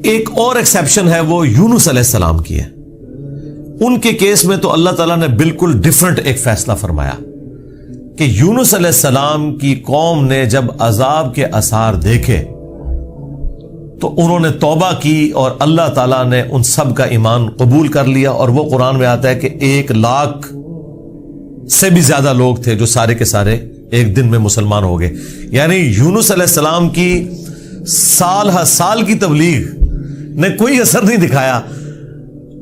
ایک اور ایکسیپشن ہے وہ یونس علیہ السلام کی ہے. ان کے کیس میں تو اللہ تعالیٰ نے بالکل ڈیفرنٹ ایک فیصلہ فرمایا کہ یونس علیہ السلام کی قوم نے جب عذاب کے آثار دیکھے تو انہوں نے توبہ کی اور اللہ تعالیٰ نے ان سب کا ایمان قبول کر لیا. اور وہ قرآن میں آتا ہے کہ 1,00,000 سے بھی زیادہ لوگ تھے جو سارے کے سارے ایک دن میں مسلمان ہو گئے. یعنی یونس علیہ السلام کی سال ہر سال کی تبلیغ نے کوئی اثر نہیں دکھایا.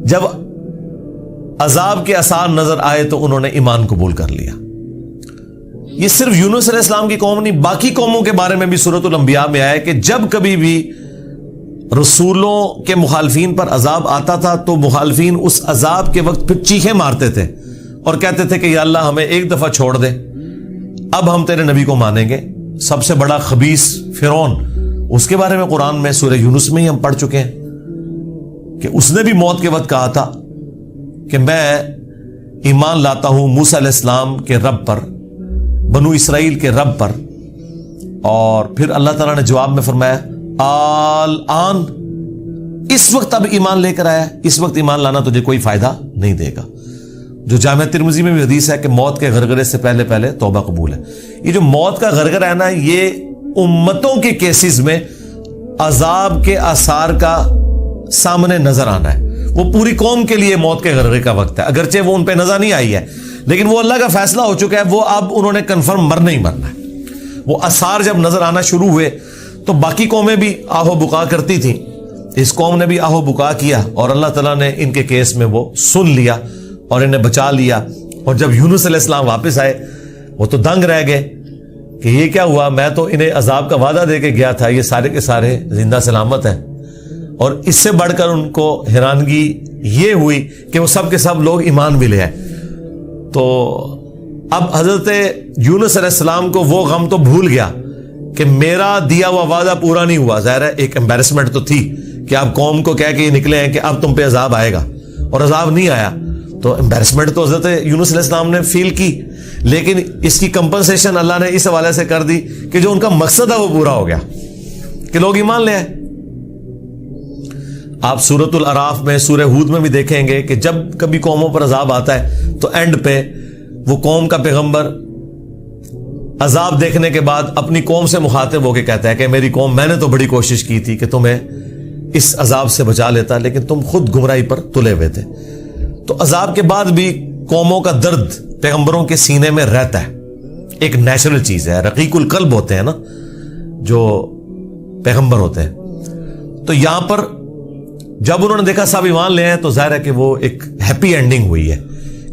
جب عذاب کے آثار نظر آئے تو انہوں نے ایمان قبول کر لیا. یہ صرف یونس علیہ السلام کی قوم نہیں، باقی قوموں کے بارے میں بھی سورۃ الانبیاء میں آیا کہ جب کبھی بھی رسولوں کے مخالفین پر عذاب آتا تھا تو مخالفین اس عذاب کے وقت پھر چیخیں مارتے تھے اور کہتے تھے کہ یا اللہ ہمیں ایک دفعہ چھوڑ دے، اب ہم تیرے نبی کو مانیں گے. سب سے بڑا خبیث فرعون، اس کے بارے میں قرآن میں سورہ یونس میں ہی ہم پڑھ چکے ہیں کہ اس نے بھی موت کے وقت کہا تھا کہ میں ایمان لاتا ہوں موسیٰ علیہ السلام کے رب پر، بنو اسرائیل کے رب پر. اور پھر اللہ تعالیٰ نے جواب میں فرمایا آن، اس وقت اب ایمان لے کر آیا، اس وقت ایمان لانا تجھے کوئی فائدہ نہیں دے گا. جو جامعہ ترمذی میں بھی حدیث ہے کہ موت کے غرغرے سے پہلے پہلے توبہ قبول ہے. یہ جو موت کا غرغرہ ہے نا، یہ امتوں کے کیسز میں عذاب کے آثار کا سامنے نظر آنا ہے. وہ پوری قوم کے لیے موت کے غرغرے کا وقت ہے، اگرچہ وہ ان پہ نظر نہیں آئی ہے لیکن وہ اللہ کا فیصلہ ہو چکا ہے. وہ اب انہوں نے کنفرم مرنا ہی مرنا ہے. وہ آثار جب نظر آنا شروع ہوئے تو باقی قومیں بھی آہو بکا کرتی تھیں، اس قوم نے بھی آہو بکا کیا اور اللہ تعالیٰ نے ان کے کیس میں وہ سن لیا اور انہیں بچا لیا. اور جب یونس علیہ السلام واپس آئے وہ تو دنگ رہ گئے کہ یہ کیا ہوا، میں تو انہیں عذاب کا وعدہ دے کے گیا تھا، یہ سارے کے سارے زندہ سلامت ہیں. اور اس سے بڑھ کر ان کو حیرانگی یہ ہوئی کہ وہ سب کے سب لوگ ایمان بھی لے آئے. تو اب حضرت یونس علیہ السلام کو وہ غم تو بھول گیا کہ میرا دیا ہوا وعدہ پورا نہیں ہوا. ظاہر ہے ایک امبیرسمنٹ تو تھی کہ آپ قوم کو کہہ کے یہ نکلے ہیں کہ اب تم پہ عذاب آئے گا اور عذاب نہیں آیا. تو امبیرسمنٹ تو حضرت یونس علیہ السلام نے فیل کی، لیکن اس کی کمپنسیشن اللہ نے اس حوالے سے کر دی کہ جو ان کا مقصد ہے وہ پورا ہو گیا کہ لوگ ایمان لے آئے. آپ سورۃ الاعراف میں، سورہ ہود میں بھی دیکھیں گے کہ جب کبھی قوموں پر عذاب آتا ہے تو اینڈ پہ وہ قوم کا پیغمبر عذاب دیکھنے کے بعد اپنی قوم سے مخاطب ہو کے کہتا ہے کہ میری قوم، میں نے تو بڑی کوشش کی تھی کہ تمہیں اس عذاب سے بچا لیتا لیکن تم خود گمراہی پر تلے ہوئے تھے. تو عذاب کے بعد بھی قوموں کا درد پیغمبروں کے سینے میں رہتا ہے، ایک نیچرل چیز ہے. رقیق القلب ہوتے ہیں نا جو پیغمبر ہوتے ہیں. تو یہاں پر جب انہوں نے دیکھا سب ایمان لے ہیں تو ظاہر ہے کہ وہ ایک ہیپی اینڈنگ ہوئی ہے.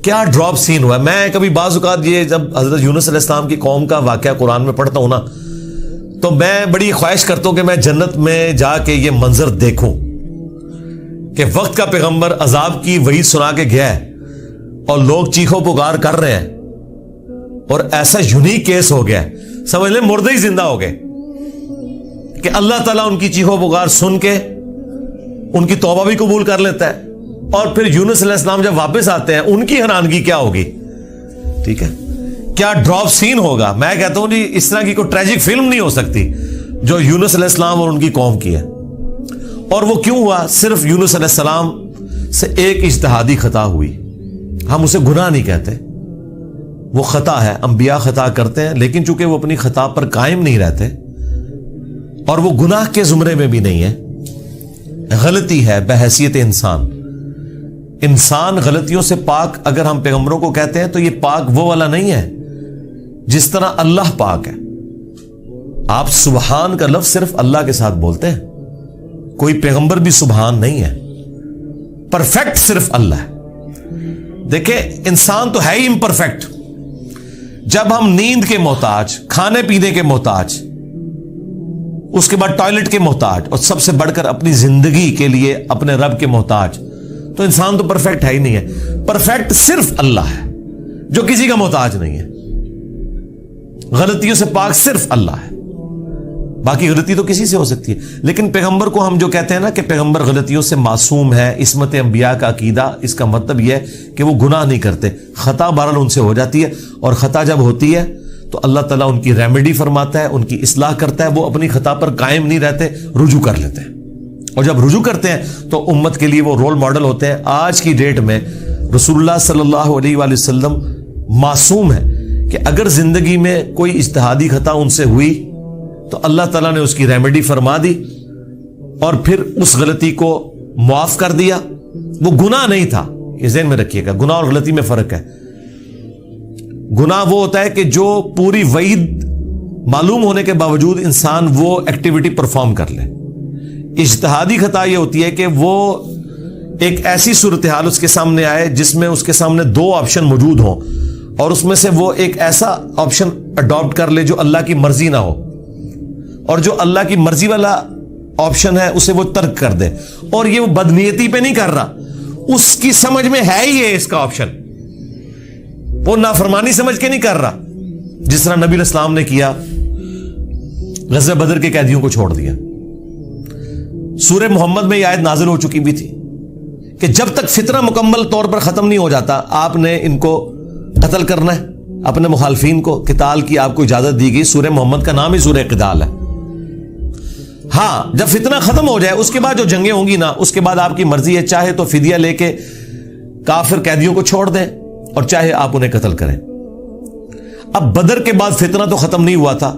کیا ڈراپ سین ہوا ہے. میں کبھی بعض اوقات یہ جب حضرت یونس علیہ السلام کی قوم کا واقعہ قرآن میں پڑھتا ہوں نا تو میں بڑی خواہش کرتا ہوں کہ میں جنت میں جا کے یہ منظر دیکھوں کہ وقت کا پیغمبر عذاب کی وحی سنا کے گیا ہے اور لوگ چیخو پکار کر رہے ہیں اور ایسا یونیک کیس ہو گیا ہے، سمجھ لیں مردے ہی زندہ ہو گئے کہ اللہ تعالیٰ ان کی چیخو پکار سن کے ان کی توبہ بھی قبول کر لیتا ہے. اور پھر یونس علیہ السلام جب واپس آتے ہیں ان کی حیرانگی کیا ہوگی. ٹھیک ہے، کیا ڈراپ سین ہوگا. میں کہتا ہوں جی اس طرح کی کوئی ٹریجک فلم نہیں ہو سکتی جو یونس علیہ السلام اور ان کی قوم کی ہے. اور وہ کیوں ہوا؟ صرف یونس علیہ السلام سے ایک اجتہادی خطا ہوئی. ہم اسے گناہ نہیں کہتے، وہ خطا ہے. انبیاء خطا کرتے ہیں لیکن چونکہ وہ اپنی خطا پر قائم نہیں رہتے اور وہ گناہ کے زمرے میں بھی نہیں ہے، غلطی ہے بحیثیت انسان. انسان غلطیوں سے پاک اگر ہم پیغمبروں کو کہتے ہیں تو یہ پاک وہ والا نہیں ہے جس طرح اللہ پاک ہے. آپ سبحان کا لفظ صرف اللہ کے ساتھ بولتے ہیں، کوئی پیغمبر بھی سبحان نہیں ہے. پرفیکٹ صرف اللہ ہے. دیکھیں انسان تو ہے ہی امپرفیکٹ. جب ہم نیند کے محتاج، کھانے پینے کے محتاج، اس کے بعد ٹوائلٹ کے محتاج اور سب سے بڑھ کر اپنی زندگی کے لیے اپنے رب کے محتاج، تو انسان تو پرفیکٹ ہے ہی نہیں ہے. پرفیکٹ صرف اللہ ہے جو کسی کا محتاج نہیں ہے. غلطیوں سے پاک صرف اللہ ہے، باقی غلطی تو کسی سے ہو سکتی ہے. لیکن پیغمبر کو ہم جو کہتے ہیں نا کہ پیغمبر غلطیوں سے معصوم ہے، عصمت انبیاء کا عقیدہ، اس کا مطلب یہ ہے کہ وہ گناہ نہیں کرتے. خطا بہرحال ان سے ہو جاتی ہے اور خطا جب ہوتی ہے تو اللہ تعالیٰ ان کی ریمیڈی فرماتا ہے، ان کی اصلاح کرتا ہے. وہ اپنی خطا پر قائم نہیں رہتے، رجوع کر لیتے ہیں اور جب رجوع کرتے ہیں تو امت کے لیے وہ رول ماڈل ہوتے ہیں. آج کی ڈیٹ میں رسول اللہ صلی اللہ علیہ وآلہ وسلم معصوم ہے کہ اگر زندگی میں کوئی اجتہادی خطا ان سے ہوئی تو اللہ تعالیٰ نے اس کی ریمیڈی فرما دی اور پھر اس غلطی کو معاف کر دیا. وہ گناہ نہیں تھا, یہ ذہن میں رکھیے گا. گناہ اور غلطی میں فرق ہے. گناہ وہ ہوتا ہے کہ جو پوری وعید معلوم ہونے کے باوجود انسان وہ ایکٹیویٹی پرفارم کر لے. اجتہادی خطا یہ ہوتی ہے کہ وہ ایک ایسی صورتحال اس کے سامنے آئے جس میں اس کے سامنے دو آپشن موجود ہوں اور اس میں سے وہ ایک ایسا آپشن اڈاپٹ کر لے جو اللہ کی مرضی نہ ہو, اور جو اللہ کی مرضی والا آپشن ہے اسے وہ ترک کر دے. اور یہ وہ بدنیتی پہ نہیں کر رہا, اس کی سمجھ میں ہے ہی اس کا آپشن, وہ نافرمانی سمجھ کے نہیں کر رہا. جس طرح نبی علیہ السلام نے کیا, غزوہ بدر کے قیدیوں کو چھوڑ دیا. سورہ محمد میں یہ آیت نازل ہو چکی بھی تھی کہ جب تک فتنہ مکمل طور پر ختم نہیں ہو جاتا آپ نے ان کو قتل کرنا ہے, اپنے مخالفین کو. قتال کی آپ کو اجازت دی گئی. سورہ محمد کا نام ہی سورہ قتال ہے. ہاں, جب فتنہ ختم ہو جائے اس کے بعد جو جنگیں ہوں گی نا, اس کے بعد آپ کی مرضی ہے, چاہے تو فدیہ لے کے کافر قیدیوں کو چھوڑ دیں اور چاہے آپ انہیں قتل کریں. اب بدر کے بعد فتنہ تو ختم نہیں ہوا تھا,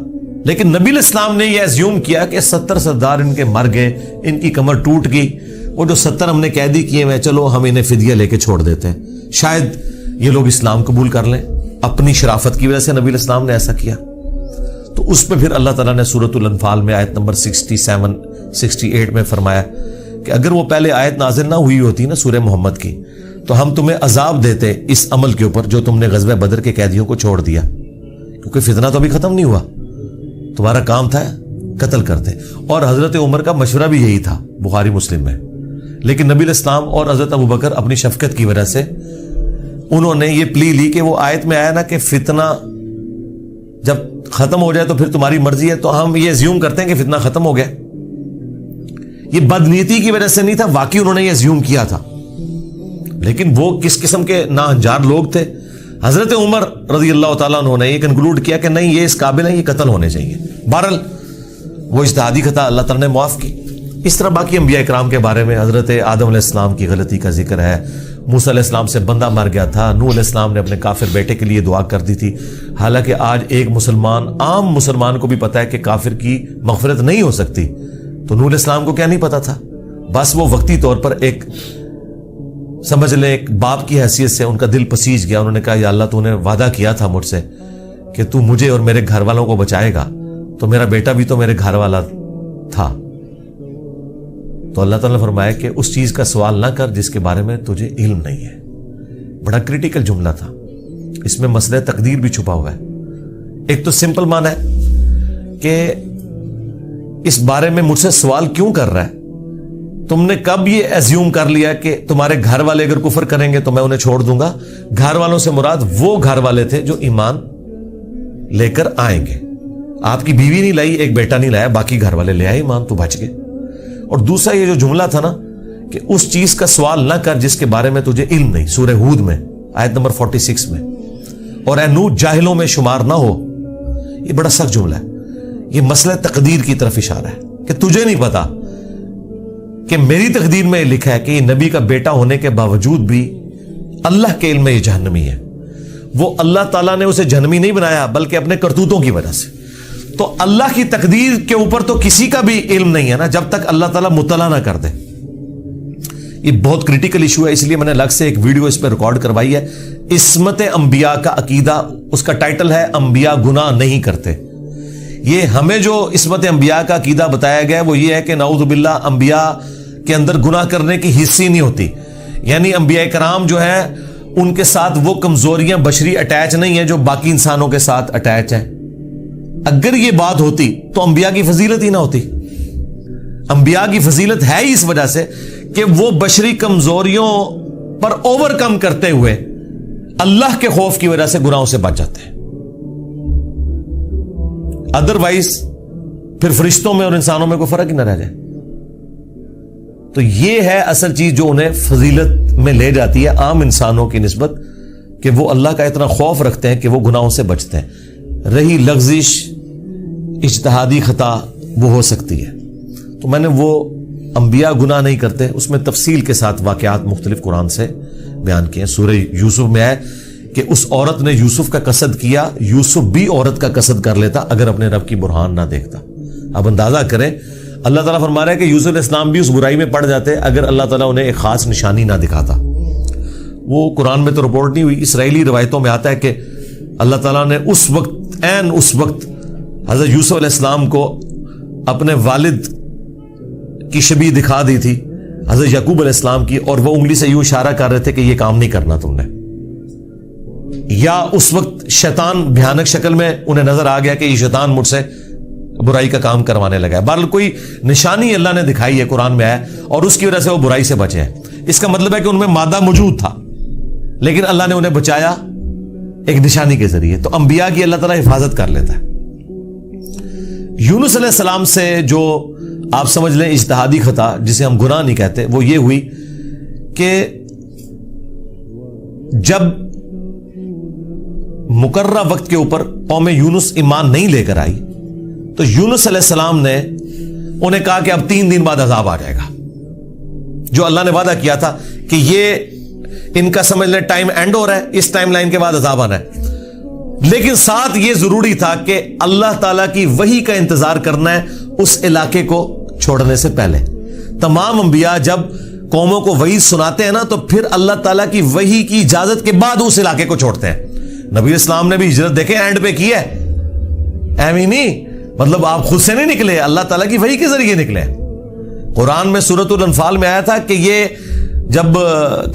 لیکن نبی علیہ السلام نے یہ ایزیوم کیا کہ 70 سردار ان کے مر گئے, ان کی کمر ٹوٹ گئی, وہ جو 70 ہم نے قیدی کیے ہوئے, چلو ہم انہیں فدیہ لے کے چھوڑ دیتے ہیں, شاید یہ لوگ اسلام قبول کر لیں. اپنی شرافت کی وجہ سے نبی علیہ السلام نے ایسا کیا. تو اس پہ پھر اللہ تعالیٰ نے سورۃ الانفال میں آیت نمبر 67 68 میں فرمایا کہ اگر وہ پہلے آیت نازل نہ ہوئی ہوتی نا سورہ محمد کی, تو ہم تمہیں عذاب دیتے اس عمل کے اوپر جو تم نے غزوہ بدر کے قیدیوں کو چھوڑ دیا, کیونکہ فتنہ تو ابھی ختم نہیں ہوا, تمہارا کام تھا قتل کرتے. اور حضرت عمر کا مشورہ بھی یہی تھا بخاری مسلم میں, لیکن نبی علیہ السلام اور حضرت ابوبکر اپنی شفقت کی وجہ سے انہوں نے یہ پلی لی کہ وہ آیت میں آیا نا کہ فتنہ جب ختم ہو جائے تو پھر تمہاری مرضی ہے, تو ہم یہ زیوم کرتے ہیں کہ فتنہ ختم ہو گیا. یہ بدنیتی کی وجہ سے نہیں تھا, واقعی انہوں نے یہ زیوم کیا تھا, لیکن وہ کس قسم کے ناہنجار لوگ تھے. حضرت عمر رضی اللہ تعالیٰ عنہ نے یہ کنکلوڈ کیا کہ نہیں, یہ اس قابل ہے, یہ قتل ہونے چاہیے. بہرحال وہ اجتہادی خطا اللہ تعالیٰ نے معاف کی. اس طرح باقی انبیاء کرام کے بارے میں حضرت آدم علیہ السلام کی غلطی کا ذکر ہے. موسیٰ علیہ السلام سے بندہ مر گیا تھا, نوح علیہ السلام نے اپنے کافر بیٹے کے لیے دعا کر دی تھی. حالانکہ آج ایک مسلمان, عام مسلمان کو بھی پتا ہے کہ کافر کی مغفرت نہیں ہو سکتی, تو نوح علیہ السلام کو کیا نہیں پتا تھا؟ بس وہ وقتی طور پر ایک سمجھ لیں ایک باپ کی حیثیت سے ان کا دل پسیج گیا. انہوں نے کہا یا اللہ تو نے وعدہ کیا تھا مجھ سے کہ تو مجھے اور میرے گھر والوں کو بچائے گا, تو میرا بیٹا بھی تو میرے گھر والا تھا. تو اللہ تعالیٰ نے فرمایا کہ اس چیز کا سوال نہ کر جس کے بارے میں تجھے علم نہیں ہے. بڑا کریٹیکل جملہ تھا, اس میں مسئلہ تقدیر بھی چھپا ہوا ہے. ایک تو سمپل معنی ہے کہ اس بارے میں مجھ سے سوال کیوں کر رہا ہے, تم نے کب یہ ایزیوم کر لیا کہ تمہارے گھر والے اگر کفر کریں گے تو میں انہیں چھوڑ دوں گا. گھر والوں سے مراد وہ گھر والے تھے جو ایمان لے کر آئیں گے. آپ کی بیوی نہیں لائی, ایک بیٹا نہیں لایا, باقی گھر والے لے آئے ایمان, تو بچ گئے. اور دوسرا یہ جو جملہ تھا نا کہ اس چیز کا سوال نہ کر جس کے بارے میں تجھے علم نہیں, سورہ ہود میں آیت نمبر 46 میں, اور اے نوح جاہلوں میں شمار نہ ہو. یہ بڑا سخت جملہ ہے. یہ مسئلہ تقدیر کی طرف اشارہ ہے کہ تجھے نہیں پتا کہ میری تقدیر میں یہ لکھا ہے کہ یہ نبی کا بیٹا ہونے کے باوجود بھی اللہ کے علم میں یہ جہنمی ہے. وہ اللہ تعالیٰ نے اسے جہنمی نہیں بنایا بلکہ اپنے کرتوتوں کی وجہ سے. تو اللہ کی تقدیر کے اوپر تو کسی کا بھی علم نہیں ہے نا جب تک اللہ تعالیٰ مطلع نہ کر دے. یہ بہت کریٹیکل ایشو ہے, اس لیے میں نے الگ سے ایک ویڈیو اس پہ ریکارڈ کروائی ہے. عصمت انبیاء کا عقیدہ, اس کا ٹائٹل ہے انبیاء گناہ نہیں کرتے. یہ ہمیں جو عصمت انبیاء کا عقیدہ بتایا گیا وہ یہ ہے کہ نعوذ باللہ انبیاء کے اندر گناہ کرنے کی حصی نہیں ہوتی. یعنی انبیاء کرام جو ہے ان کے ساتھ وہ کمزوریاں بشری اٹیچ نہیں ہیں جو باقی انسانوں کے ساتھ اٹیچ ہیں. اگر یہ بات ہوتی تو انبیاء کی فضیلت ہی نہ ہوتی. انبیاء کی فضیلت ہے ہی اس وجہ سے کہ وہ بشری کمزوریوں پر اوور کم کرتے ہوئے اللہ کے خوف کی وجہ سے گناہوں سے بچ جاتے ہیں. ادروائز پھر فرشتوں میں اور انسانوں میں کوئی فرق ہی نہ رہ جائے. تو یہ ہے اصل چیز جو انہیں فضیلت میں لے جاتی ہے عام انسانوں کی نسبت, کہ وہ اللہ کا اتنا خوف رکھتے ہیں کہ وہ گناہوں سے بچتے ہیں. رہی لغزش اجتہادی خطا وہ ہو سکتی ہے. تو میں نے وہ انبیاء گناہ نہیں کرتے، اس میں تفصیل کے ساتھ واقعات مختلف قرآن سے بیان کیے ہیں۔ سورہ یوسف میں ہے کہ اس عورت نے یوسف کا قصد کیا، یوسف بھی عورت کا قصد کر لیتا اگر اپنے رب کی برہان نہ دیکھتا۔ اب اندازہ کریں، اللہ تعالیٰ فرما رہا ہے کہ یوسف علیہ السلام بھی اس برائی میں پڑ جاتے اگر اللہ تعالیٰ انہیں ایک خاص نشانی نہ دکھاتا۔ وہ قرآن میں تو رپورٹ نہیں ہوئی، اسرائیلی روایتوں میں آتا ہے کہ اللہ تعالیٰ نے اس وقت حضرت یوسف علیہ السلام کو اپنے والد کی شبیہ دکھا دی تھی، حضرت یعقوب علیہ السلام کی، اور وہ انگلی سے یوں اشارہ کر رہے تھے کہ یہ کام نہیں کرنا تم نے، یا اس وقت شیطان بھیانک شکل میں انہیں نظر آ گیا کہ یہ شیطان مجھ سے برائی کا کام کروانے لگا ہے۔ بہرحال کوئی نشانی اللہ نے دکھائی ہے، قرآن میں ہے، اور اس کی وجہ سے وہ برائی سے بچے ہیں۔ اس کا مطلب ہے کہ ان میں مادہ موجود تھا، لیکن اللہ نے انہیں بچایا ایک نشانی کے ذریعے۔ تو انبیاء کی اللہ تعالیٰ حفاظت کر لیتا ہے۔ یونس علیہ السلام سے جو آپ سمجھ لیں اجتہادی خطا، جسے ہم گناہ نہیں کہتے، وہ یہ ہوئی کہ جب مقررہ وقت کے اوپر قوم یونس ایمان نہیں لے کر آئی تو یونس علیہ السلام نے انہیں کہا کہ اب 3 دن بعد عذاب آ جائے گا، جو اللہ نے وعدہ کیا تھا کہ یہ ان کا سمجھ لیں ٹائم اینڈ ہو رہا ہے، اس ٹائم لائن کے بعد عذاب آنا ہے۔ لیکن ساتھ یہ ضروری تھا کہ اللہ تعالیٰ کی وحی کا انتظار کرنا ہے اس علاقے کو چھوڑنے سے پہلے۔ تمام انبیاء جب قوموں کو وحی سناتے ہیں نا تو پھر اللہ تعالیٰ کی وحی کی اجازت کے بعد اس علاقے کو چھوڑتے ہیں۔ نبی اسلام نے بھی ہجرت دیکھیں اینڈ پہ کی ہے، ایویں نہیں، مطلب آپ خود سے نہیں نکلے، اللہ تعالیٰ کی وحی کے ذریعے نکلے۔ قرآن میں سورۃ الانفال میں آیا تھا کہ یہ جب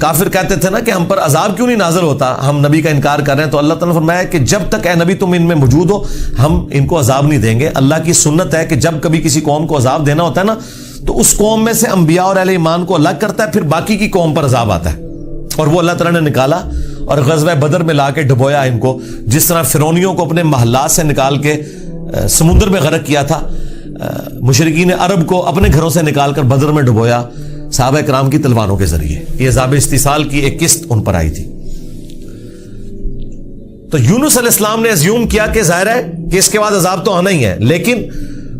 کافر کہتے تھے نا کہ ہم پر عذاب کیوں نہیں نازل ہوتا، ہم نبی کا انکار کر رہے ہیں، تو اللہ تعالیٰ نے فرمایا کہ جب تک اے نبی تم ان میں موجود ہو ہم ان کو عذاب نہیں دیں گے۔ اللہ کی سنت ہے کہ جب کبھی کسی قوم کو عذاب دینا ہوتا ہے نا تو اس قوم میں سے انبیاء اور اہل ایمان کو الگ کرتا ہے، پھر باقی کی قوم پر عذاب آتا ہے، اور وہ اللہ تعالیٰ نے نکالا اور غزوہ بدر میں لا کے ڈبویا ان کو، جس طرح فرعونیوں کو اپنے محلات سے نکال کے سمندر میں غرق کیا تھا، مشرکین عرب کو اپنے گھروں سے نکال کر بدر میں ڈبویا صحابہ کرام کی تلواروں کے ذریعے۔ یہ عذاب استیصال کی ایک قسط ان پر آئی تھی۔ تو یونس علیہ السلام نے اسیوم کیا کہ ظاہر ہے کہ اس کے بعد عذاب تو آنا ہی ہے، لیکن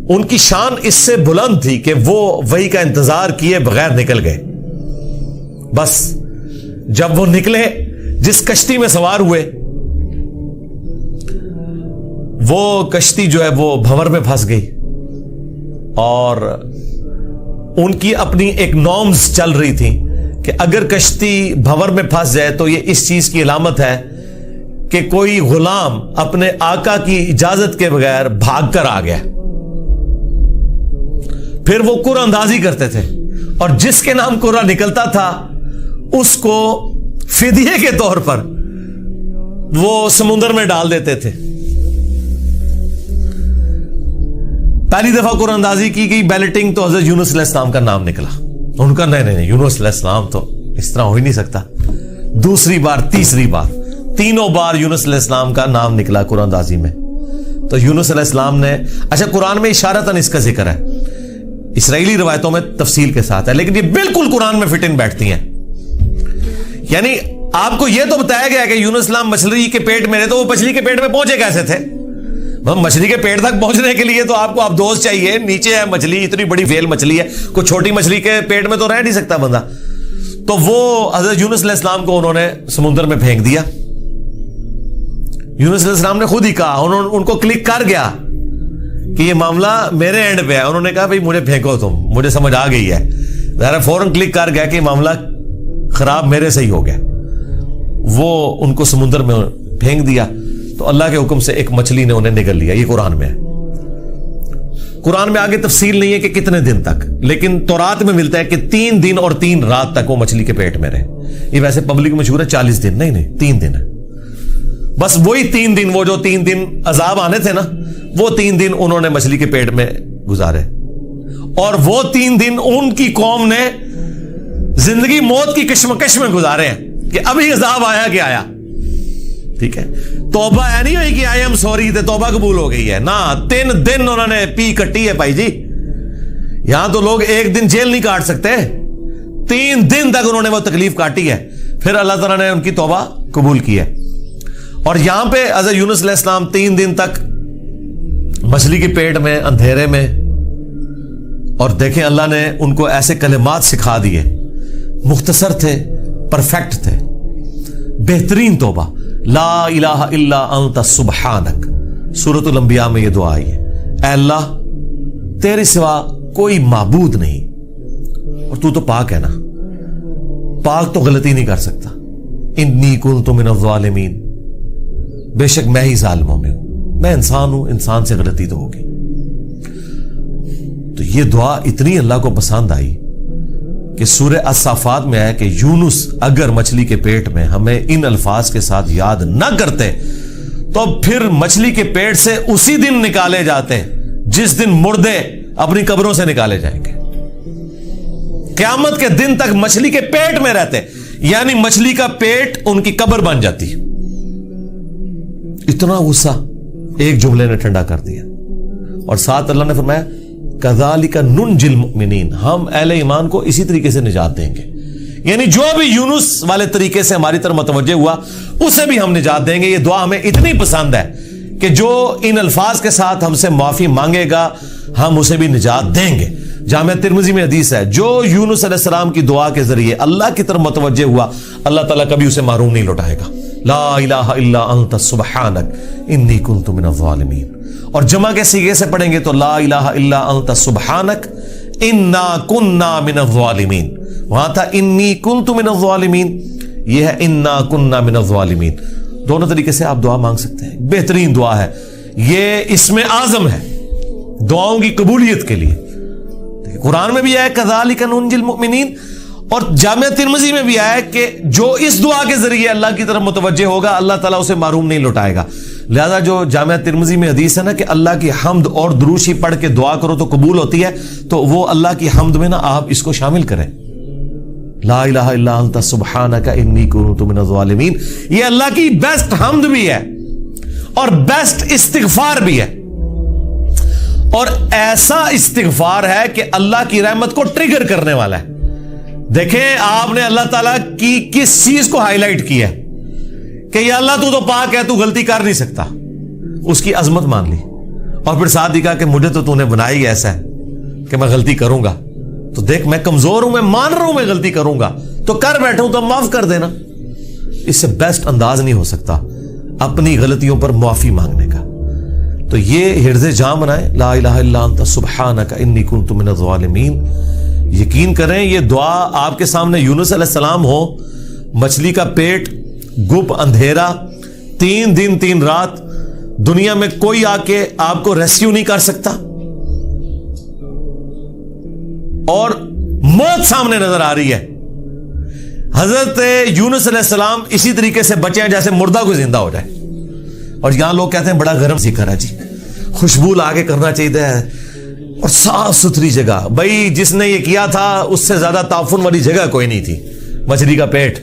ان کی شان اس سے بلند تھی کہ وہ وحی کا انتظار کیے بغیر نکل گئے۔ بس جب وہ نکلے، جس کشتی میں سوار ہوئے، وہ کشتی جو ہے وہ بھنور میں پھنس گئی، اور ان کی اپنی ایک نارمز چل رہی تھی کہ اگر کشتی بھنور میں پھنس جائے تو یہ اس چیز کی علامت ہے کہ کوئی غلام اپنے آقا کی اجازت کے بغیر بھاگ کر آ گیا۔ پھر وہ قرعہ اندازی کرتے تھے، اور جس کے نام قرعہ نکلتا تھا اس کو فدیے کے طور پر وہ سمندر میں ڈال دیتے تھے۔ پہلی دفعہ قرآن اندازی کی گئی، بیلٹنگ، تو حضرت یونس علیہ السلام کا نام نکلا۔ ان کا نہیں یونس علیہ السلام تو اس طرح ہو ہی نہیں سکتا۔ دوسری بار، تیسری بار، تینوں بار یونس علیہ السلام کا نام نکلا قرآن اندازی میں۔ تو یونس علیہ السلام نے، اچھا قرآن میں اشارتاً اس کا ذکر ہے، اسرائیلی روایتوں میں تفصیل کے ساتھ ہے، لیکن یہ بالکل قرآن میں فٹ ان بیٹھتی ہیں۔ یعنی آپ کو یہ تو بتایا گیا کہ یونس السلام مچھلی کے پیٹ میں رہے، تو وہ مچھلی کے پیٹ میں پہنچے کیسے تھے؟ مچھلی کے پیٹ تک پہنچنے کے لیے تو آپ کو ابدوز چاہیے، نیچے ہے مچھلی، اتنی بڑی ویل مچھلی ہے، کوئی چھوٹی مچھلی کے پیٹ میں تو رہ نہیں سکتا بندہ۔ تو وہ حضرت یونس علیہ السلام کو انہوں نے سمندر میں پھینک دیا۔ یونس علیہ السلام نے خود ہی کہا، ان کو کلک کر گیا کہ یہ معاملہ میرے اینڈ پہ ہے۔ انہوں نے کہا بھائی مجھے پھینکو، تم، مجھے سمجھ آ گئی ہے، ذرا فوراً کلک کر گیا کہ معاملہ خراب میرے سے ہی ہو گیا۔ وہ ان کو سمندر میں پھینک دیا تو اللہ کے حکم سے ایک مچھلی نے انہیں نگل لیا۔ یہ قرآن میں ہے۔ قرآن میں آگے تفصیل نہیں ہے کہ کتنے دن تک، لیکن تورات میں ملتا ہے کہ 3 دن اور 3 رات تک وہ مچھلی کے پیٹ میں رہے۔ یہ ویسے پبلک مشہور ہے 40 دن، نہیں 3 دن ہے بس۔ وہی 3 دن، وہ جو 3 دن عذاب آنے تھے نا، وہ 3 دن انہوں نے مچھلی کے پیٹ میں گزارے، اور وہ 3 دن ان کی قوم نے زندگی موت کی کشمکش میں گزارے ہیں کہ ابھی عذاب آیا کہ آیا۔ ٹھیک ہے، توبہ ہے نہیں ہوئی کہ آئی ایم سوری تے توبہ قبول ہو گئی ہے، نہ 3 دن انہوں نے پی کٹی ہے بھائی جی۔ یہاں تو لوگ 1 دن جیل نہیں کاٹ سکتے، 3 دن تک انہوں نے وہ تکلیف کاٹی ہے، پھر اللہ تعالیٰ نے ان کی توبہ قبول کی ہے۔ اور یہاں پہ حضرت یونس علیہ السلام 3 دن تک مچھلی کے پیٹ میں، اندھیرے میں، اور دیکھیں اللہ نے ان کو ایسے کلمات سکھا دیے، مختصر تھے، پرفیکٹ تھے، بہترین توبہ، لا الہ الا انت سبحانک۔ سورۃ الانبیاء میں یہ دعا آئی ہے، اے اللہ تیرے سوا کوئی معبود نہیں، اور تو پاک ہے نا، پاک تو غلطی نہیں کر سکتا، انی کنت من الظالمین، بے شک میں ہی ظالموں میں ہوں، میں انسان ہوں، انسان سے غلطی تو ہوگی۔ تو یہ دعا اتنی اللہ کو پسند آئی کہ سورہ الصافات میں ہے کہ یونس اگر مچھلی کے پیٹ میں ہمیں ان الفاظ کے ساتھ یاد نہ کرتے تو پھر مچھلی کے پیٹ سے اسی دن نکالے جاتے جس دن مردے اپنی قبروں سے نکالے جائیں گے، قیامت کے دن تک مچھلی کے پیٹ میں رہتے، یعنی مچھلی کا پیٹ ان کی قبر بن جاتی۔ اتنا غصہ ایک جملے نے ٹھنڈا کر دیا، اور ساتھ اللہ نے فرمایا کذالک ننجی المؤمنین، ہم اہل ایمان کو اسی طریقے سے نجات دیں گے، یعنی جو بھی یونس والے طریقے سے ہماری طرف متوجہ ہوا اسے بھی ہم نجات دیں گے۔ یہ دعا ہمیں اتنی پسند ہے کہ جو ان الفاظ کے ساتھ ہم سے معافی مانگے گا ہم اسے بھی نجات دیں گے۔ جامع ترمذی میں حدیث ہے، جو یونس علیہ السلام کی دعا کے ذریعے اللہ کی طرف متوجہ ہوا اللہ تعالیٰ کبھی اسے محروم نہیں لوٹائے گا۔ لا الہ الا انت سبحانک انی کنت من الظالمین، اور جمع کے سیغے سے پڑھیں گے تو لا الہ الا انت سبحانک انا کننا من الظالمین، وہاں تھا انی کنت من الظالمین، یہ ہے انا کننا من الظالمین۔ دونوں طریقے سے آپ دعا مانگ سکتے ہیں، بہترین دعا ہے یہ، اسم اعظم ہے دعاؤں کی قبولیت کے لیے۔ قرآن میں بھی آیا کذالک ننجی المؤمنین، اور جامع ترمذی میں بھی آیا کہ جو اس دعا کے ذریعے اللہ کی طرف متوجہ ہوگا اللہ تعالیٰ اسے محروم نہیں لوٹائے گا۔ لہذا جو جامع ترمذی میں حدیث ہے نا کہ اللہ کی حمد اور دروشی پڑھ کے دعا کرو تو قبول ہوتی ہے، تو وہ اللہ کی حمد میں نا آپ اس کو شامل کریں، لا الہ الا انت سبحانک انی کنت من الظالمین۔ یہ اللہ کی بیسٹ حمد بھی ہے اور بیسٹ استغفار بھی ہے، اور ایسا استغفار ہے کہ اللہ کی رحمت کو ٹریگر کرنے والا ہے۔ دیکھیں آپ نے اللہ تعالیٰ کی کس چیز کو ہائی لائٹ کیا ہے کہ یا اللہ تو پاک ہے، تو غلطی کر نہیں سکتا، اس کی عظمت مان لی، اور پھر ساتھ ہی کہا کہ مجھے تو نے بنایا ہی ایسا ہے کہ میں غلطی کروں گا، تو دیکھ میں کمزور ہوں، میں مان رہا ہوں میں غلطی کروں گا، تو کر بیٹھا ہوں تو معاف کر دینا۔ اس سے بیسٹ انداز نہیں ہو سکتا اپنی غلطیوں پر معافی مانگنے کا۔ تو یہ حرز جاں بنائیں، لا الہ الا انت سبحانک انی کنت من الظالمین۔ یقین کریں یہ دعا آپ کے سامنے یونس علیہ السلام ہو، مچھلی کا پیٹ، گپ اندھیرا، 3 دن 3 رات، دنیا میں کوئی آ کے آپ کو ریسکیو نہیں کر سکتا، اور موت سامنے نظر آ رہی ہے۔ حضرت یونس علیہ السلام اسی طریقے سے بچے ہیں جیسے مردہ کو زندہ ہو جائے، اور یہاں لوگ کہتے ہیں بڑا گرم ذکر ہے جی، خوشبو لا کے کرنا چاہیے، اور صاف ستھری جگہ۔ بھائی جس نے یہ کیا تھا اس سے زیادہ تعفن والی جگہ کوئی نہیں تھی، مچھلی کا پیٹ۔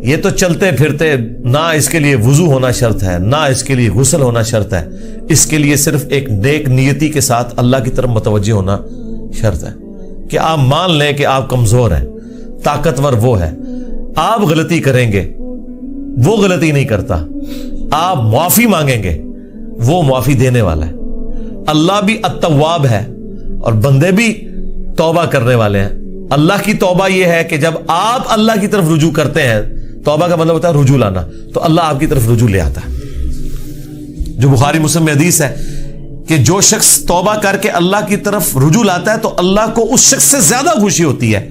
یہ تو چلتے پھرتے، نہ اس کے لیے وضو ہونا شرط ہے، نہ اس کے لیے غسل ہونا شرط ہے، اس کے لیے صرف ایک نیک نیتی کے ساتھ اللہ کی طرف متوجہ ہونا شرط ہے کہ آپ مان لیں کہ آپ کمزور ہیں، طاقتور وہ ہے، آپ غلطی کریں گے وہ غلطی نہیں کرتا، آپ معافی مانگیں گے وہ معافی دینے والا ہے۔ اللہ بھی التواب ہے اور بندے بھی توبہ کرنے والے ہیں۔ اللہ کی توبہ یہ ہے کہ جب آپ اللہ کی طرف رجوع کرتے ہیں، توبہ کا مطلب ہوتا ہے رجوع لانا، تو اللہ آپ کی طرف رجوع لے آتا ہے۔ جو بخاری مسلم میں حدیث ہے کہ جو شخص توبہ کر کے اللہ کی طرف رجوع لاتا ہے تو اللہ کو اس شخص سے زیادہ خوشی ہوتی ہے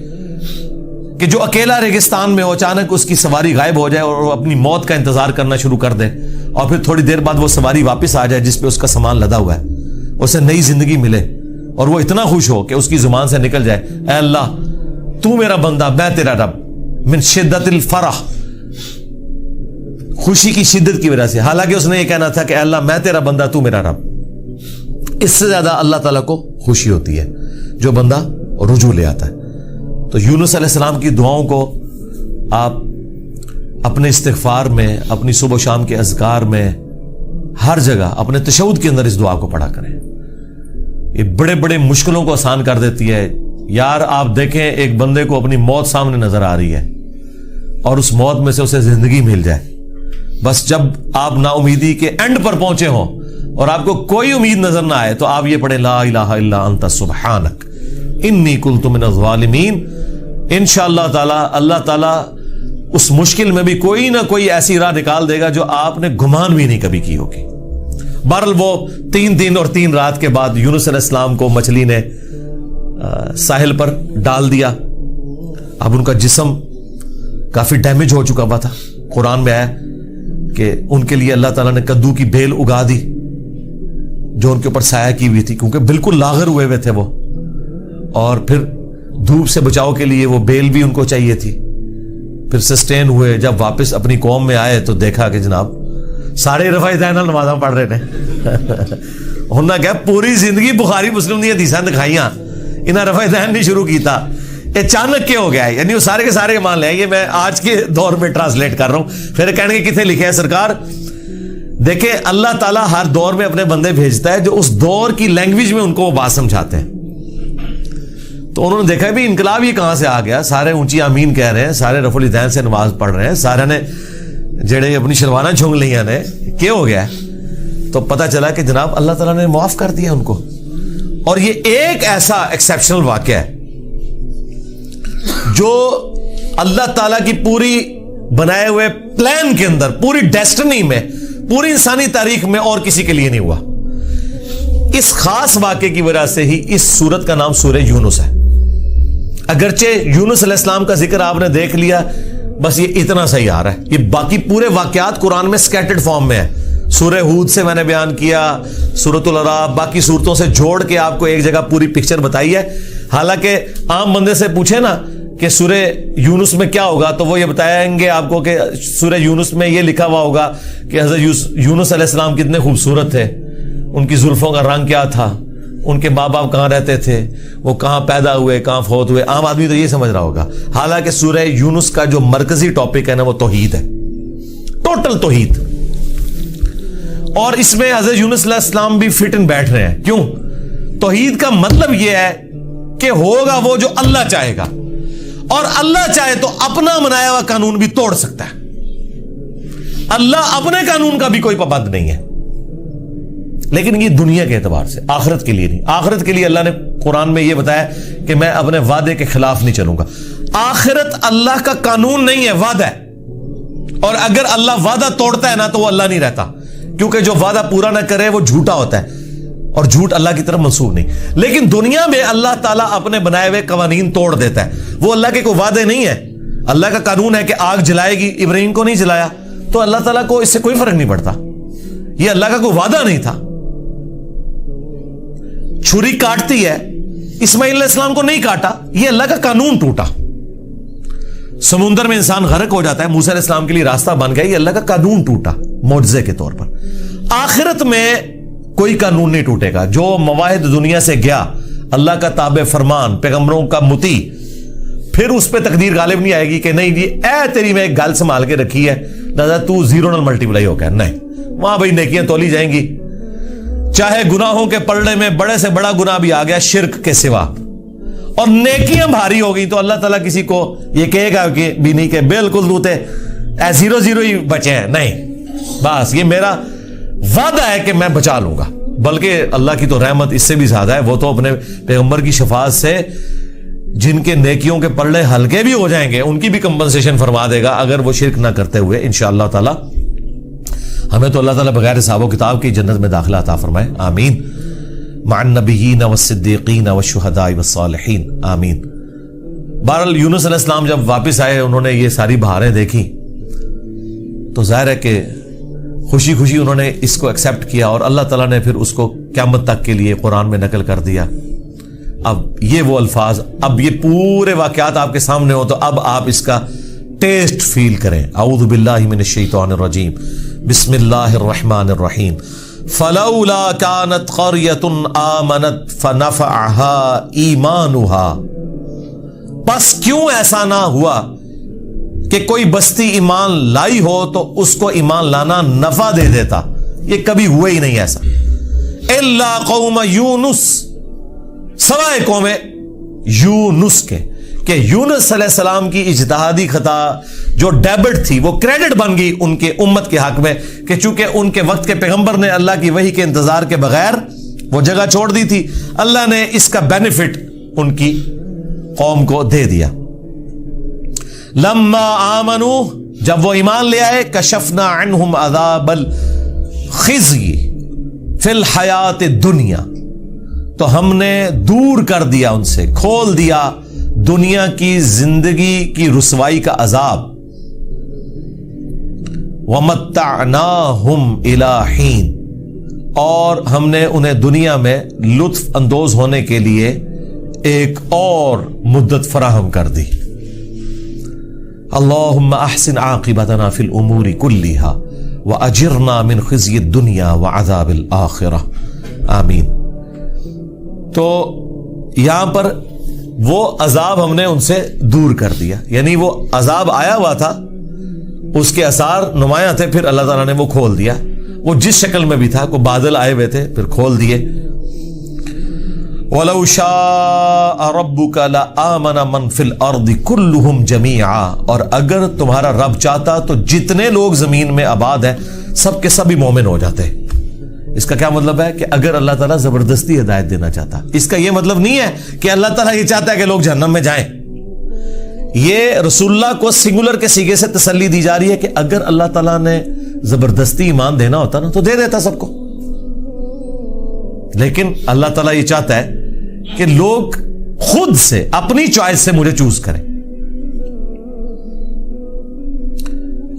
کہ جو اکیلا ریگستان میں ہو، اچانک اس کی سواری غائب ہو جائے اور وہ اپنی موت کا انتظار کرنا شروع کر دے، اور پھر تھوڑی دیر بعد وہ سواری واپس آ جائے جس پہ اس کا سامان لدا ہوا ہے، اسے نئی زندگی ملے، اور وہ اتنا خوش ہو کہ اس کی زبان سے نکل جائے اے اللہ تو میرا بندہ میں تیرا رب، من شدت الفرح، خوشی کی شدت کی وجہ سے، حالانکہ اس نے یہ کہنا تھا کہ اے اللہ میں تیرا بندہ تو میرا رب۔ اس سے زیادہ اللہ تعالیٰ کو خوشی ہوتی ہے جو بندہ رجوع لے آتا ہے۔ تو یونس علیہ السلام کی دعاؤں کو آپ اپنے استغفار میں، اپنی صبح و شام کے اذکار میں، ہر جگہ اپنے تشہد کے اندر اس دعا کو پڑھا کریں۔ یہ بڑے بڑے مشکلوں کو آسان کر دیتی ہے۔ یار آپ دیکھیں ایک بندے کو اپنی موت سامنے نظر آ رہی ہے اور اس موت میں سے اسے زندگی مل جائے، بس جب آپ نا امیدی کے اینڈ پر پہنچے ہوں اور آپ کو کوئی امید نظر نہ آئے تو آپ یہ پڑھیں لا الہ الا انت سبحانک انی کنت من الظالمین. انشاءاللہ تعالی اللہ تعالی اس مشکل میں بھی کوئی نہ کوئی ایسی راہ نکال دے گا جو آپ نے گمان بھی نہیں کبھی کی ہوگی. بہرحال وہ 3 دن اور 3 رات کے بعد یونس علیہ السلام کو مچھلی نے ساحل پر ڈال دیا. اب ان کا جسم کافی ڈیمیج ہو چکا ہوا تھا. قرآن میں آیا کہ ان کے لیے اللہ تعالیٰ نے کدو کی بیل اگا دی جو ان کے اوپر سایہ کی ہوئی تھی, کیونکہ بالکل لاغر ہوئے تھے وہ, اور پھر دھوپ سے بچاؤ کے لیے وہ بیل بھی ان کو چاہیے تھی. پھر سسٹین ہوئے, جب واپس اپنی قوم میں آئے تو دیکھا کہ جناب سارے رفع دین نمازاں پڑھ رہے تھے. انہوں نے کہا پوری زندگی بخاری مسلم دی حدیثاں دکھائیاں, انہیں رفع دین نہیں شروع کیتا, اچانک کیا ہو گیا ہے؟ یعنی وہ سارے کے سارے مان لیں. یہ میں آج کے دور میں ٹرانسلیٹ کر رہا ہوں. پھر کہنے کے کتنے لکھے ہیں سرکار, دیکھیں اللہ تعالیٰ ہر دور میں اپنے بندے بھیجتا ہے جو اس دور کی لینگویج میں ان کو وہ بات سمجھاتے ہیں. تو انہوں نے دیکھا بھی انقلاب یہ کہاں سے آ گیا, سارے اونچی آمین کہہ رہے ہیں, سارے رفع الیدین سے نماز پڑھ رہے ہیں, سارے نے جڑے اپنی شلوانہ جھونگ لیا نے, کیا ہو گیا؟ تو پتہ چلا کہ جناب اللہ تعالیٰ نے معاف کر دیا ان کو. اور یہ ایک ایسا ایکسیپشنل واقعہ ہے جو اللہ تعالیٰ کی پوری بنائے ہوئے پلان کے اندر, پوری ڈیسٹنی میں, پوری انسانی تاریخ میں اور کسی کے لیے نہیں ہوا. اس خاص واقعے کی وجہ سے ہی اس سورت کا نام سورہ یونس ہے. اگرچہ یونس علیہ السلام کا ذکر آپ نے دیکھ لیا, بس یہ اتنا صحیح آ رہا ہے. یہ باقی پورے واقعات قرآن میں سکیٹرڈ فارم میں ہے. سورہ ہود سے میں نے بیان کیا, سورۃ الاعراف, باقی صورتوں سے جوڑ کے آپ کو ایک جگہ پوری پکچر بتائی ہے. حالانکہ عام بندے سے پوچھے نا کہ سورہ یونس میں کیا ہوگا تو وہ یہ بتائیں گے آپ کو کہ سورہ یونس میں یہ لکھا ہوا ہوگا کہ حضرت یونس علیہ السلام کتنے خوبصورت تھے, ان کی زلفوں کا رنگ کیا تھا, ان کے ماں باپ کہاں رہتے تھے, وہ کہاں پیدا ہوئے, کہاں فوت ہوئے. عام آدمی تو یہ سمجھ رہا ہوگا. حالانکہ سورہ یونس کا جو مرکزی ٹاپک ہے نا وہ توحید ہے, ٹوٹل توحید. اور اس میں حضرت یونس علیہ السلام بھی فٹ ان بیٹھ رہے ہیں. کیوں؟ توحید کا مطلب یہ ہے کہ ہوگا وہ جو اللہ چاہے گا, اور اللہ چاہے تو اپنا بنایا ہوا قانون بھی توڑ سکتا ہے. اللہ اپنے قانون کا بھی کوئی پابند نہیں ہے. لیکن یہ دنیا کے اعتبار سے, آخرت کے لیے نہیں. آخرت کے لیے اللہ نے قرآن میں یہ بتایا کہ میں اپنے وعدے کے خلاف نہیں چلوں گا. آخرت اللہ کا قانون نہیں ہے, وعدہ ہے. اور اگر اللہ وعدہ توڑتا ہے نا تو وہ اللہ نہیں رہتا, کیونکہ جو وعدہ پورا نہ کرے وہ جھوٹا ہوتا ہے, اور جھوٹ اللہ کی طرف منسوب نہیں. لیکن دنیا میں اللہ تعالیٰ اپنے بنائے ہوئے قوانین توڑ دیتا ہے. وہ اللہ کے کوئی وعدے نہیں ہے. اللہ کا قانون ہے کہ آگ جلائے گی, ابراہیم کو نہیں جلایا, تو اللہ تعالیٰ کو اس سے کوئی فرق نہیں پڑتا. یہ اللہ کا کوئی وعدہ نہیں تھا. چھری کاٹتی ہے, اسماعیل علیہ السلام کو نہیں کاٹا, یہ اللہ کا قانون ٹوٹا. سمندر میں انسان غرق ہو جاتا ہے, موسیٰ علیہ السلام کے لیے راستہ بن گیا, یہ اللہ کا قانون ٹوٹا معجزے کے طور پر. آخرت میں کوئی قانون نہیں ٹوٹے گا. جو مواہد دنیا سے گیا, اللہ کا تابع فرمان, پیغمبروں کا مطیع, پھر اس پہ تقدیر غالب نہیں آئے گی کہ نہیں جی اے تیری میں ایک گل سنبھال کے رکھی ہے, دادا تو زیرو نل ملٹی پلائی ہو گیا. نہیں, وہاں بھائی نیکیاں تولی جائیں گی. چاہے گناہوں کے پلڑے میں بڑے سے بڑا گناہ بھی آ گیا شرک کے سوا, اور نیکیاں بھاری ہو گئی, تو اللہ تعالیٰ کسی کو یہ کہے گا کہ بھی نہیں کہ بالکل دوتے زیرو زیرو ہی بچے ہیں. نہیں, بس یہ میرا وعدہ ہے کہ میں بچا لوں گا. بلکہ اللہ کی تو رحمت اس سے بھی زیادہ ہے. وہ تو اپنے پیغمبر کی شفاعت سے جن کے نیکیوں کے پلڑے ہلکے بھی ہو جائیں گے ان کی بھی کمپنسیشن فرما دے گا, اگر وہ شرک نہ کرتے ہوئے. انشاءاللہ تعالی ہمیں تو اللہ تعالیٰ بغیر حساب و کتاب کی جنت میں داخلہ عطا فرمائے. آمین. مع النبیین والصدیقین والشہداء والصالحین. آمین. بہرحال یونس علیہ السلام جب واپس آئے, انہوں نے یہ ساری بہاریں دیکھی تو ظاہر ہے کہ خوشی خوشی انہوں نے اس کو ایکسیپٹ کیا, اور اللہ تعالیٰ نے پھر اس کو قیامت تک کے لیے قرآن میں نقل کر دیا. اب یہ وہ الفاظ, اب یہ پورے واقعات آپ کے سامنے ہو تو اب آپ اس کا ٹیسٹ فیل کریں. اعوذ باللہ من الشیطان الرجیم, بسم اللہ الرحمن الرحیم. فلولا كانت قرية آمنت فنفعها ایمانها, پس کیوں ایسا نہ ہوا کہ کوئی بستی ایمان لائی ہو تو اس کو ایمان لانا نفع دے دیتا. یہ کبھی ہوا ہی نہیں ایسا. الا قوم یونس, سوائے قوم یونس کے. کہ یونس علیہ السلام کی اجتہادی خطا جو ڈیبٹ تھی وہ کریڈٹ بن گئی ان کے امت کے حق میں، کہ چونکہ ان کے وقت کے پیغمبر نے اللہ کی وحی کے انتظار کے بغیر وہ جگہ چھوڑ دی تھی، اللہ نے اس کا بینیفٹ ان کی قوم کو دے دیا۔ لما آمنوا، جب وہ ایمان لے آئے، کشفنا عنہم عذاب الخزی فی الحیات الدنیا، تو ہم نے دور کر دیا ان سے، کھول دیا دنیا کی زندگی کی رسوائی کا عذاب، وَمَتَّعْنَاهُمْ إِلَىٰ حِينٍ، اور ہم نے انہیں دنیا میں لطف اندوز ہونے کے لیے ایک اور مدت فراہم کر دی۔ اللہم احسن عاقبتنا فی الامور کلہا واجرنا من خزی الدنیا وعذاب الآخرہ، آمین۔ تو یہاں پر وہ عذاب ہم نے ان سے دور کر دیا، یعنی وہ عذاب آیا ہوا تھا، اس کے اثار نمایاں تھے، پھر اللہ تعالیٰ نے وہ کھول دیا، وہ جس شکل میں بھی تھا، کوئی بادل آئے ہوئے تھے پھر کھول دیے۔ وَلَوْ شَاءَ رَبُّكَ لَآمَنَ مَنْ فِي الْأَرْضِ كُلُّهُمْ جَمِيعًا، اور اگر تمہارا رب چاہتا تو جتنے لوگ زمین میں آباد ہیں سب کے سب مومن ہو جاتے۔ اس کا کیا مطلب ہے کہ اگر اللہ تعالیٰ زبردستی ہدایت دینا چاہتا، اس کا یہ مطلب نہیں ہے کہ اللہ تعالیٰ یہ چاہتا ہے کہ لوگ جہنم میں جائیں، یہ رسول اللہ کو سنگولر کے سیغے سے تسلی دی جا رہی ہے کہ اگر اللہ تعالیٰ نے زبردستی ایمان دینا ہوتا نا تو دے دیتا سب کو، لیکن اللہ تعالیٰ یہ چاہتا ہے کہ لوگ خود سے اپنی چوائس سے مجھے چوز کریں۔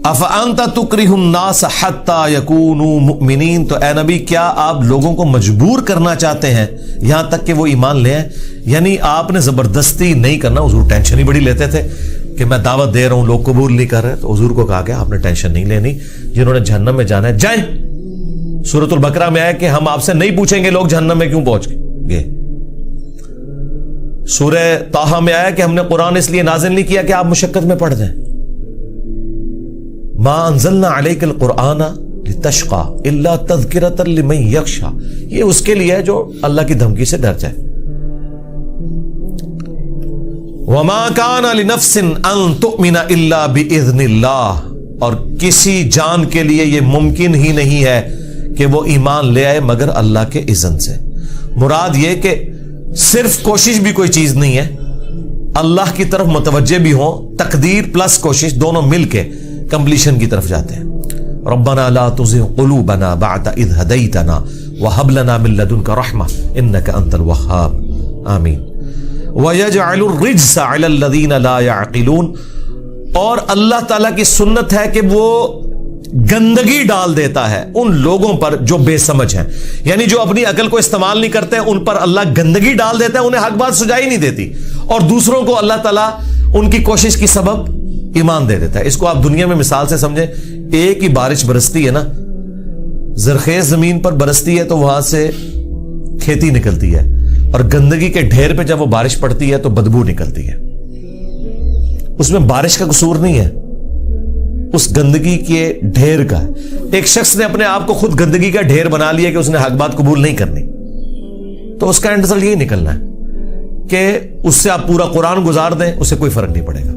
افانت تکرہ الناس حتی یکونوا مؤمنین، تو اے نبی کیا آپ لوگوں کو مجبور کرنا چاہتے ہیں یہاں تک کہ وہ ایمان لے آئیں؟ یعنی آپ نے زبردستی نہیں کرنا۔ حضور ٹینشن ہی بڑی لیتے تھے کہ میں دعوت دے رہا ہوں لوگ قبول نہیں کر رہے، تو حضور کو کہا گیا آپ نے ٹینشن نہیں لینی، جنہوں نے جہنم میں جانا ہے جائیں۔ سورۃ البقرہ میں آیا کہ ہم آپ سے نہیں پوچھیں گے لوگ جہنم میں کیوں پہنچ گئے۔ سورہ طٰہٰ میں آیا کہ ہم نے قرآن اس لیے نازل نہیں کیا کہ آپ مشقت میں پڑ جائیں۔ ما انزلنا علیک القرآن لتشقى الا تذکرۃ لمن یخشی، یہ اس کے لیے ہے جو اللہ کی دھمکی سے ڈر جائے۔ وما کان لنفس ان تؤمن الا باذن اللہ، اور کسی جان کے لیے یہ ممکن ہی نہیں ہے کہ وہ ایمان لے آئے مگر اللہ کے اذن سے۔ مراد یہ کہ صرف کوشش بھی کوئی چیز نہیں ہے، اللہ کی طرف متوجہ بھی ہوں، تقدیر پلس کوشش دونوں مل کے کمپلیشن کی طرف جاتے ہیں۔ ربنا لا تزغ قلوبنا بعد اذ ہدیتنا وہب لنا من لدنک رحمہ انک انت الوہاب، آمین۔ وَيَجْعَلُ الرِّجْسَ عَلَى الَّذِينَ لَا يَعْقِلُونَ، اور اللہ تعالیٰ کی سنت ہے کہ وہ گندگی ڈال دیتا ہے ان لوگوں پر جو بے سمجھ ہیں، یعنی جو اپنی عقل کو استعمال نہیں کرتے ان پر اللہ گندگی ڈال دیتا ہے، انہیں حق بات سجائی نہیں دیتی، اور دوسروں کو اللہ تعالیٰ ان کی کوشش کی سبب ایمان دے دیتا ہے۔ اس کو آپ دنیا میں مثال سے سمجھیں، ایک ہی بارش برستی ہے نا، زرخیز زمین پر برستی ہے تو وہاں سے کھیتی نکلتی ہے، اور گندگی کے ڈھیر پہ جب وہ بارش پڑتی ہے تو بدبو نکلتی ہے۔ اس میں بارش کا قصور نہیں ہے، اس گندگی کے ڈھیر کا ہے۔ ایک شخص نے اپنے آپ کو خود گندگی کا ڈھیر بنا لیا کہ اس نے حق بات قبول نہیں کرنی، تو اس کا اینڈ رزلٹ یہی نکلنا ہے کہ اس سے آپ پورا قرآن گزار دیں، اسے کوئی فرق نہیں پڑے گا۔